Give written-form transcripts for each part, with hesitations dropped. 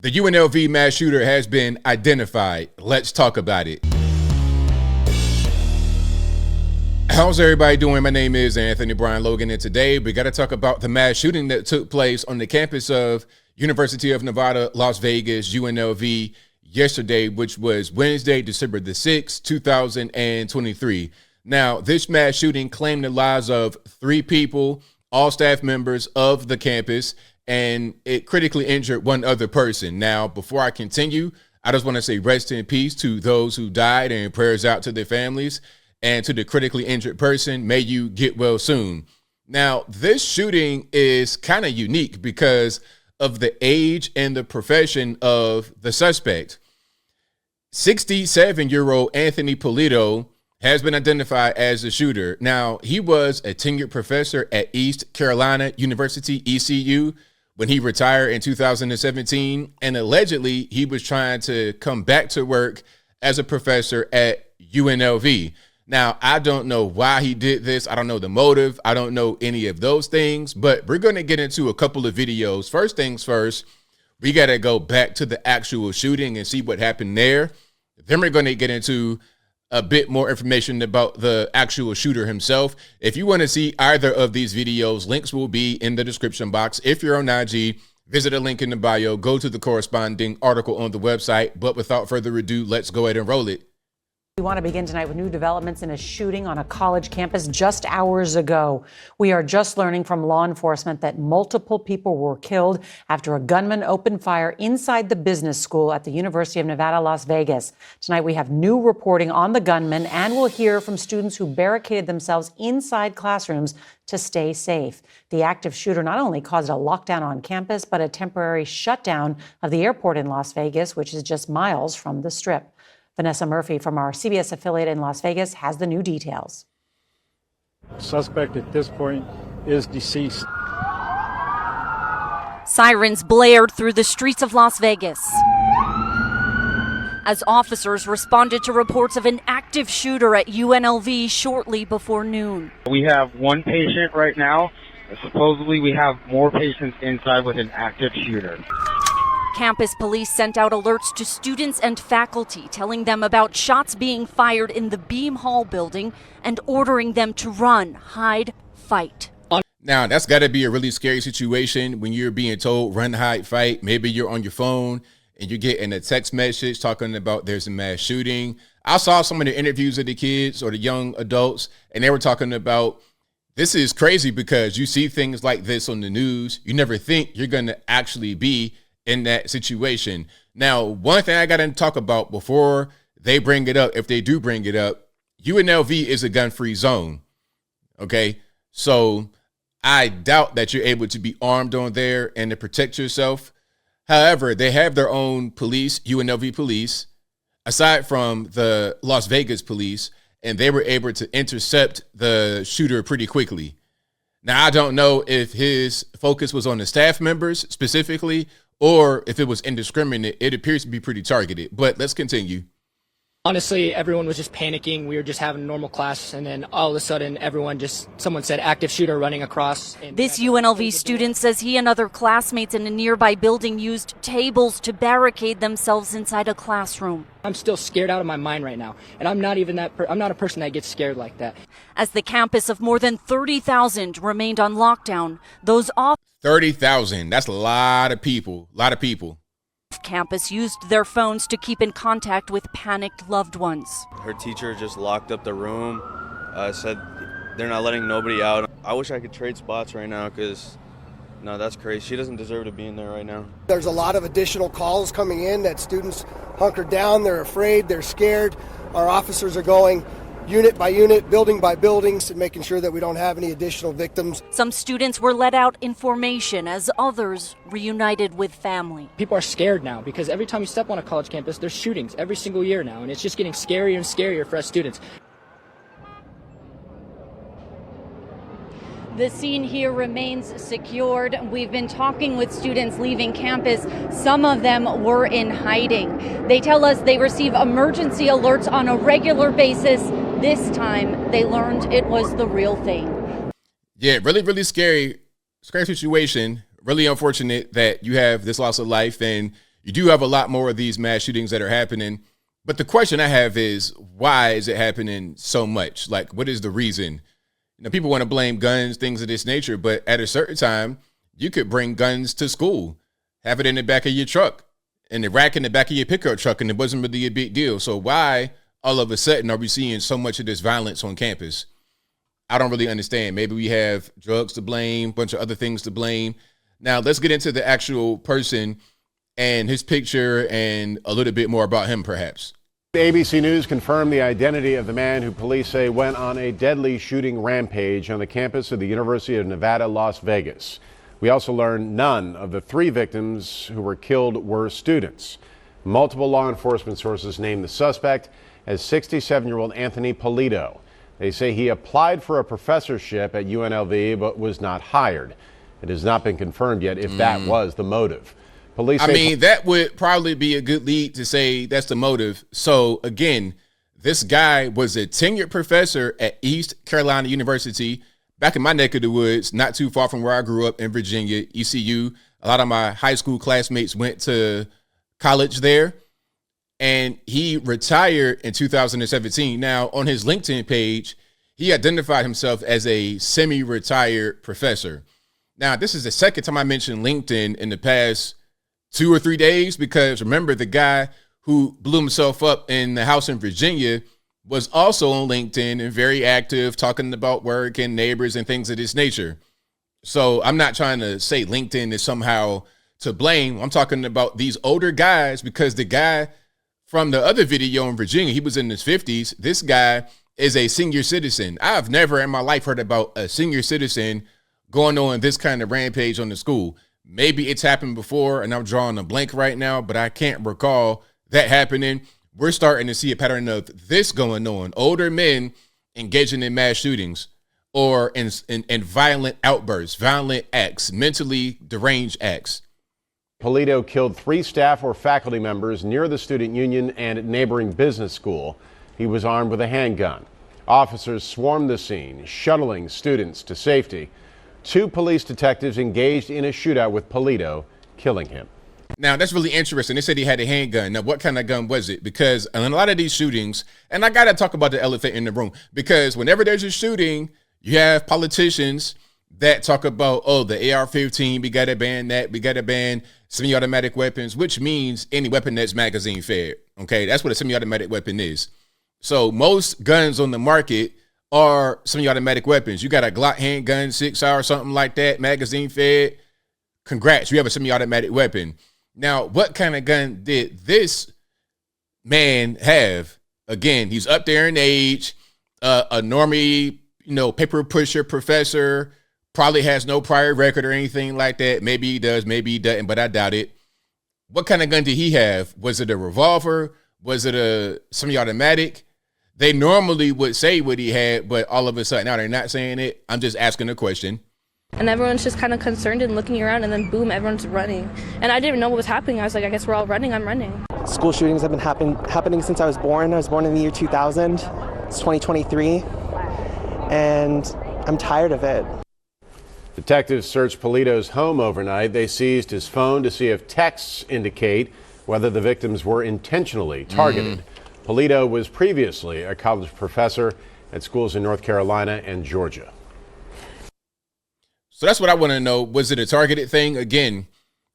The UNLV mass shooter has been identified. Let's talk about it. How's everybody doing? My name is Anthony Brian Logan, and today we got to talk about the mass shooting that took place on the campus of University of Nevada, Las Vegas, UNLV, yesterday, which was Wednesday, December the 6th, 2023. Now, this mass shooting claimed the lives of 3 people, all staff members of the campus, and it critically injured one other person. Now, before I continue, I just want to say rest in peace to those who died and prayers out to their families, and to the critically injured person, may you get well soon. Now, this shooting is kind of unique because of the age and the profession of the suspect. 67-year-old Anthony Polito has been identified as the shooter. Now, he was a tenured professor at East Carolina University, ECU, when he retired in 2017, and allegedly he was trying to come back to work as a professor at UNLV. Now, I don't know why he did this. I don't know the motive. I don't know any of those things, but we're going to get into a couple of videos. First things first, we got to go back to the actual shooting and see what happened there. Then we're going to get into a bit more information about the actual shooter himself. If you want to see either of these videos, links will be in the description box. If you're on IG, visit a link in the bio, go to the corresponding article on the website. But without further ado, let's go ahead and roll it. We want to begin tonight with new developments in a shooting on a college campus just hours ago. We are just learning from law enforcement that multiple people were killed after a gunman opened fire inside the business school at the University of Nevada, Las Vegas. Tonight we have new reporting on the gunman, and we'll hear from students who barricaded themselves inside classrooms to stay safe. The active shooter not only caused a lockdown on campus, but a temporary shutdown of the airport in Las Vegas, which is just miles from the Strip. Vanessa Murphy from our CBS affiliate in Las Vegas has the new details. Suspect at this point is deceased. Sirens blared through the streets of Las Vegas as officers responded to reports of an active shooter at UNLV shortly before noon. We have one patient right now. Supposedly we have more patients inside with an active shooter. Campus police sent out alerts to students and faculty, telling them about shots being fired in the Beam Hall building and ordering them to run, hide, fight. Now, that's got to be a really scary situation when you're being told run, hide, fight. Maybe you're on your phone and you're getting a text message talking about there's a mass shooting. I saw some of the interviews of the kids or the young adults, and they were talking about this is crazy because you see things like this on the news. You never think you're going to actually be in that situation. Now, one thing I got to talk about before they bring it up, if they do bring it up, UNLV is a gun-free zone. Okay, so I doubt that you're able to be armed on there and to protect yourself. However, they have their own police, UNLV police, aside from the Las Vegas police, and they were able to intercept the shooter pretty quickly. Now, I don't know if his focus was on the staff members specifically, or if it was indiscriminate. It appears to be pretty targeted, but let's continue. Honestly, everyone was just panicking. We were just having a normal class, and then all of a sudden, someone said active shooter running across. This UNLV student says he and other classmates in a nearby building used tables to barricade themselves inside a classroom. I'm still scared out of my mind right now, and I'm not a person that gets scared like that. As the campus of more than 30,000 remained on lockdown, those off 30,000. That's a lot of people. Campus used their phones to keep in contact with panicked loved ones. Her teacher just locked up the room, said they're not letting nobody out. I wish I could trade spots right now because, no, that's crazy. She doesn't deserve to be in there right now. There's a lot of additional calls coming in that students hunkered down. They're afraid. They're scared. Our officers are going unit by unit, building by building, and making sure that we don't have any additional victims. Some students were let out in formation as others reunited with family. People are scared now because every time you step on a college campus, there's shootings every single year now, and it's just getting scarier and scarier for us students. The scene here remains secured. We've been talking with students leaving campus. Some of them were in hiding. They tell us they receive emergency alerts on a regular basis. This time, they learned it was the real thing. Yeah, really scary situation. Really unfortunate that you have this loss of life and You do have a lot more of these mass shootings that are happening. But the question I have is, why is it happening so much? Like, what is the reason? People want to blame guns, things of this nature, but at a certain time, you could bring guns to school, have it in the back of your truck, in the rack in the back of your pickup truck, and it wasn't really a big deal. So why all of a sudden are we seeing so much of this violence on campus? I don't really understand. Maybe we have drugs to blame, a bunch of other things to blame. Now, let's get into the actual person and his picture and a little bit more about him, perhaps. ABC News confirmed the identity of the man who police say went on a deadly shooting rampage on the campus of the University of Nevada, Las Vegas. We also learned none of the 3 victims who were killed were students. Multiple law enforcement sources named the suspect as 67-year-old Anthony Polito. They say he applied for a professorship at UNLV but was not hired. It has not been confirmed yet if that was the motive. Police say that would probably be a good lead to say that's the motive. So, again, this guy was a tenured professor at East Carolina University, back in my neck of the woods, not too far from where I grew up in Virginia, ECU. A lot of my high school classmates went to college there, and he retired in 2017. Now, on his LinkedIn page, he identified himself as a semi-retired professor. Now, this is the second time I mentioned LinkedIn in the past 2 or 3 days, because remember, the guy who blew himself up in the house in Virginia was also on LinkedIn and very active, talking about work and neighbors and things of this nature. So I'm not trying to say LinkedIn is somehow to blame. I'm talking about these older guys, because the guy from the other video in Virginia, he was in his 50s. This guy is a senior citizen. I've never in my life heard about a senior citizen going on this kind of rampage on the school. Maybe it's happened before and I'm drawing a blank right now, but I can't recall that happening. We're starting to see a pattern of this going on. Older men engaging in mass shootings or in violent outbursts, violent acts, mentally deranged acts. Polito killed 3 staff or faculty members near the student union and neighboring business school. He was armed with a handgun. Officers swarmed the scene, shuttling students to safety. 2 police detectives engaged in a shootout with Polito, killing him. Now, that's really interesting. They said he had a handgun. Now, what kind of gun was it? Because in a lot of these shootings, and I got to talk about the elephant in the room, because whenever there's a shooting, you have politicians that talk about, oh, the AR-15, we got to ban that. We got to ban semi-automatic weapons, which means any weapon that's magazine fed. Okay, that's what a semi-automatic weapon is. So most guns on the market are semi-automatic weapons. You got a Glock handgun, 6R, something like that, magazine fed. Congrats, you have a semi-automatic weapon. Now, what kind of gun did this man have? Again, he's up there in age, a normie, paper pusher professor, probably has no prior record or anything like that. Maybe he does, maybe he doesn't, but I doubt it. What kind of gun did he have? Was it a revolver? Was it a semi-automatic? They normally would say what he had, but all of a sudden now they're not saying it. I'm just asking a question. And everyone's just kind of concerned and looking around, and then boom, everyone's running. And I didn't even know what was happening. I was like, I guess we're all running. I'm running. School shootings have been happening since I was born. I was born in the year 2000. It's 2023, and I'm tired of it. Detectives searched Polito's home overnight. They seized his phone to see if texts indicate whether the victims were intentionally targeted. Polito was previously a college professor at schools in North Carolina and Georgia. So that's what I want to know. Was it a targeted thing? Again,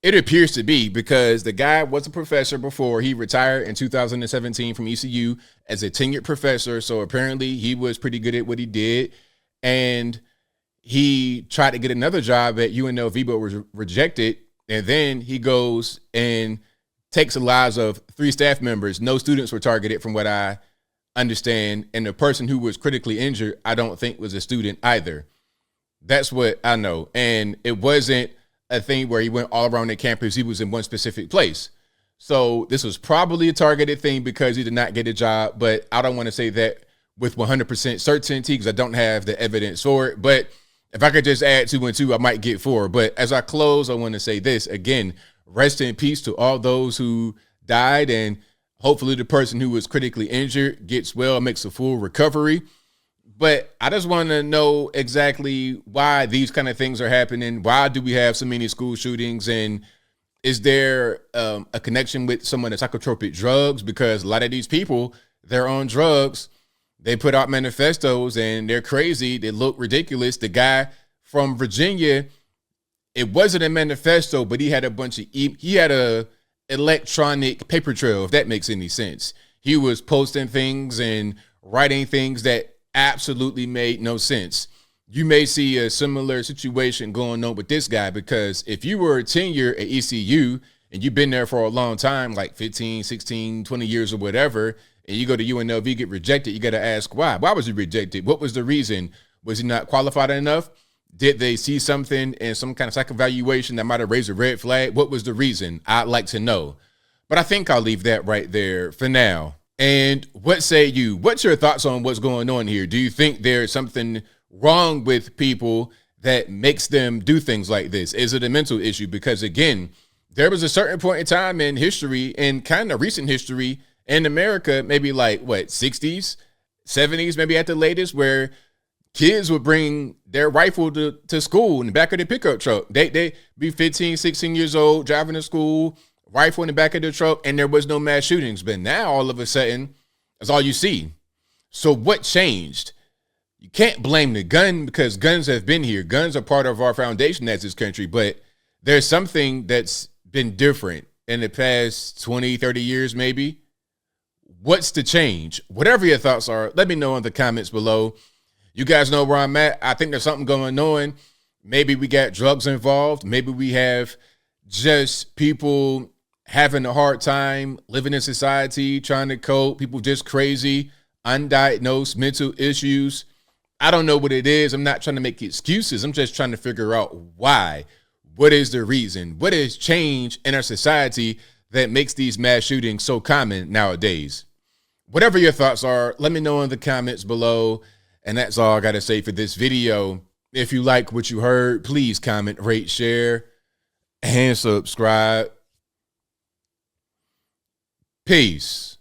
it appears to be, because the guy was a professor before. He retired in 2017 from ECU as a tenured professor. So apparently he was pretty good at what he did. And he tried to get another job at UNLV, but was rejected. And then he goes and takes the lives of 3 staff members. No students were targeted from what I understand. And the person who was critically injured, I don't think was a student either. That's what I know. And it wasn't a thing where he went all around the campus. He was in one specific place. So this was probably a targeted thing because he did not get a job. But I don't want to say that with 100% certainty because I don't have the evidence for it. But if I could just add 2 and 2, I might get 4. But as I close, I want to say this again. Rest in peace to all those who died, and hopefully the person who was critically injured gets well, makes a full recovery. But I just want to know exactly why these kind of things are happening. Why do we have so many school shootings? And Is there a connection with someone that's psychotropic drugs? Because a lot of these people, they're on drugs. They put out manifestos and they're crazy. They look ridiculous. The guy from Virginia, it wasn't a manifesto, but he had a bunch of, he had a electronic paper trail, if that makes any sense. He was posting things and writing things that absolutely made no sense. You may see a similar situation going on with this guy, because if you were a tenure at ECU and you've been there for a long time, like 15, 16, 20 years or whatever, and you go to UNLV, get rejected, you got to ask why. Why was he rejected? What was the reason? Was he not qualified enough? Did they see something in some kind of psych evaluation that might have raised a red flag? What was the reason? I'd like to know. But I think I'll leave that right there for now. And what say you? What's your thoughts on what's going on here? Do you think there's something wrong with people that makes them do things like this? Is it a mental issue? Because again, there was a certain point in time in history, in kind of recent history in America, maybe like what, 60s, 70s, maybe at the latest, where kids would bring their rifle to school in the back of their pickup truck. They be 15, 16 years old, driving to school, rifle in the back of the truck, and there was no mass shootings. But now all of a sudden, that's all you see. So what changed? You can't blame the gun, because guns have been here. Guns are part of our foundation as this country, but there's something that's been different in the past 20, 30 years maybe. What's the change? Whatever your thoughts are, let me know in the comments below. You guys know where I'm at. I think there's something going on. Maybe we got drugs involved. Maybe we have just people having a hard time living in society, trying to cope. People just crazy, undiagnosed mental issues. I don't know what it is. I'm not trying to make excuses. I'm just trying to figure out why. What is the reason? What has changed in our society that makes these mass shootings so common nowadays? Whatever your thoughts are, let me know in the comments below. And that's all I got to say for this video. If you like what you heard, please comment, rate, share, and subscribe. Peace.